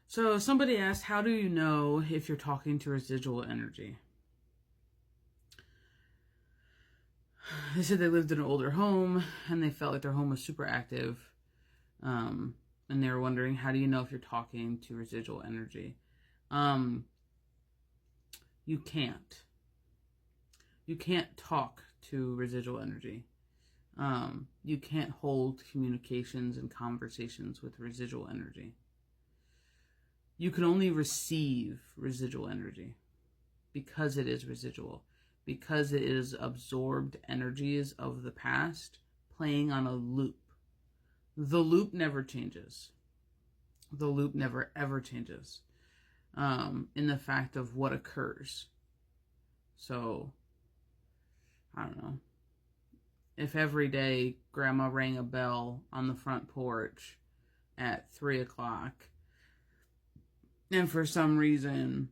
So somebody asked, how do you know if you're talking to residual energy? They said they lived in an older home and they felt like their home was super active. And they were wondering, how do you know if you're talking to residual energy? You can't. You can't talk to residual energy. You can't hold communications and conversations with residual energy. You can only receive residual energy because it is residual, because it is absorbed energies of the past playing on a loop. The loop never changes. The loop never ever changes in the fact of what occurs. So, I don't know. If every day grandma rang a bell on the front porch at 3 o'clock, and for some reason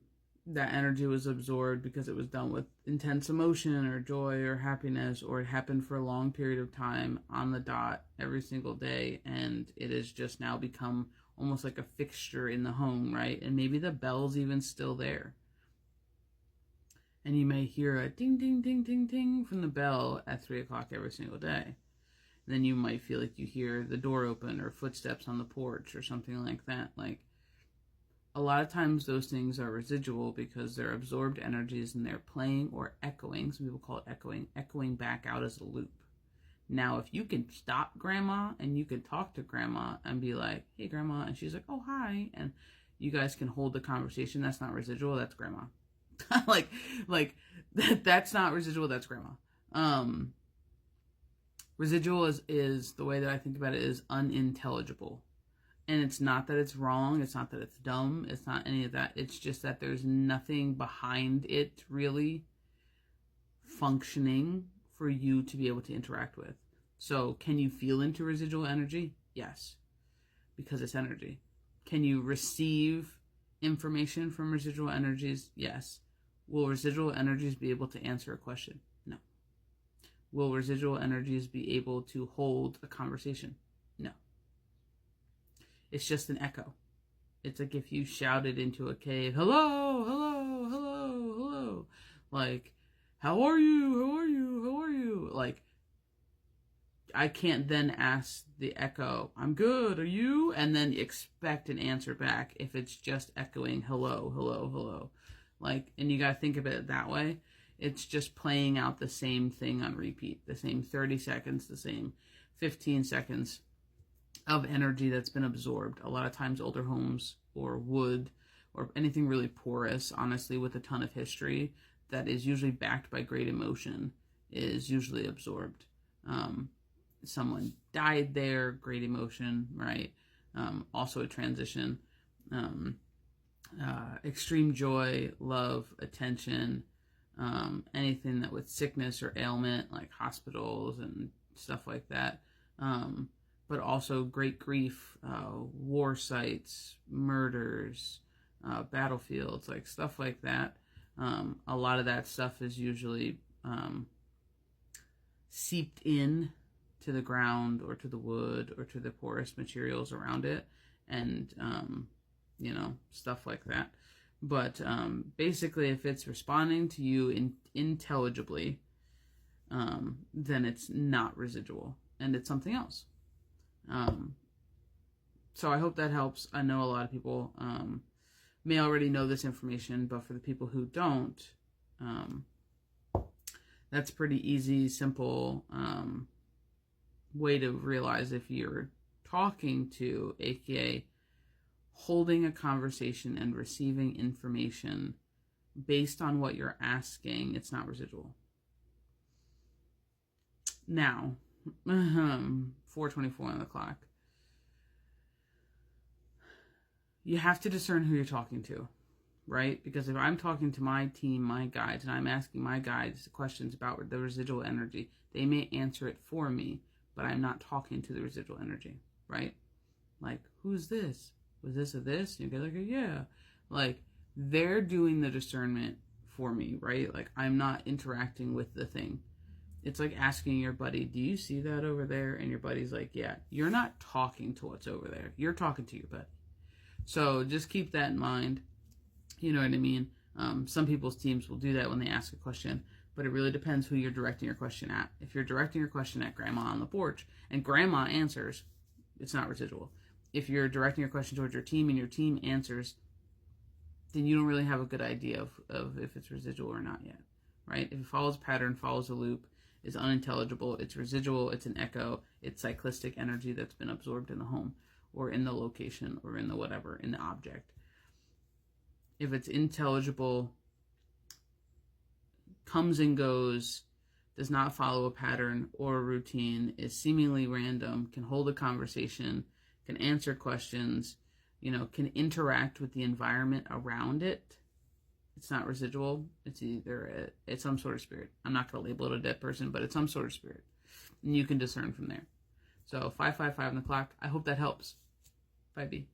that energy was absorbed because it was done with intense emotion or joy or happiness, or it happened for a long period of time on the dot every single day, and it has just now become almost like a fixture in the home, right? And maybe the bell's even still there. And you may hear a ding, ding, ding, ding, ding from the bell at 3 o'clock every single day. And then you might feel like you hear the door open or footsteps on the porch or something like that. Like, a lot of times those things are residual because they're absorbed energies and they're playing or echoing. Some people call it echoing back out as a loop. Now, if you can stop grandma and you can talk to grandma and be like, hey, grandma, and she's like, oh, hi, and you guys can hold the conversation, that's not residual, that's grandma. like that's not residual, that's grandma. Residual is the way that I think about it is unintelligible. And it's not that it's wrong, it's not that it's dumb, it's not any of that. It's just that there's nothing behind it really functioning for you to be able to interact with. So can you feel into residual energy? Yes, because it's energy. Can you receive information from residual energies? Yes. Will residual energies be able to answer a question? No. Will residual energies be able to hold a conversation? No. It's just an echo. It's like if you shouted into a cave, hello, hello, hello, hello. Like, how are you? How are you? How are you? Like, I can't then ask the echo, I'm good, are you? And then expect an answer back if it's just echoing hello, hello, hello. Like, and you gotta think of it that way. It's just playing out the same thing on repeat, the same 30 seconds, the same 15 seconds of energy that's been absorbed. A lot of times older homes or wood or anything really porous, honestly, with a ton of history that is usually backed by great emotion is usually absorbed. Someone died there, great emotion, right? Also a transition. Extreme joy, love, attention, anything that with sickness or ailment, like hospitals and stuff like that. But also great grief, war sites, murders, battlefields, like stuff like that. A lot of that stuff is usually seeped in to the ground or to the wood or to the porous materials around it, and stuff like that. But basically, if it's responding to you intelligibly, then it's not residual and it's something else. So I hope that helps. I know a lot of people may already know this information, but for the people who don't, that's pretty easy, simple way to realize if you're talking to, aka holding a conversation and receiving information based on what you're asking, it's not residual. Now, 4:24 on the clock. You have to discern who you're talking to, right? Because if I'm talking to my team, my guides, and I'm asking my guides questions about the residual energy, they may answer it for me, but I'm not talking to the residual energy, right? Like, who's this? Was this a this? And you go like, yeah. Like, they're doing the discernment for me, right? Like, I'm not interacting with the thing. It's like asking your buddy, do you see that over there? And your buddy's like, yeah. You're not talking to what's over there. You're talking to your buddy. So just keep that in mind. You know what I mean? Some people's teams will do that when they ask a question, but it really depends who you're directing your question at. If you're directing your question at grandma on the porch and grandma answers, it's not residual. If you're directing your question towards your team and your team answers, then you don't really have a good idea of if it's residual or not yet, right? If it follows a pattern, follows a loop, is unintelligible, it's residual, it's an echo, it's cyclistic energy that's been absorbed in the home or in the location or in the whatever, in the object. If it's intelligible, comes and goes, does not follow a pattern or a routine, is seemingly random, can hold a conversation, can answer questions, can interact with the environment around it, it's not residual. It's either it's some sort of spirit. I'm not going to label it a dead person, but it's some sort of spirit. And you can discern from there. So 555 on the clock. I hope that helps. 5B.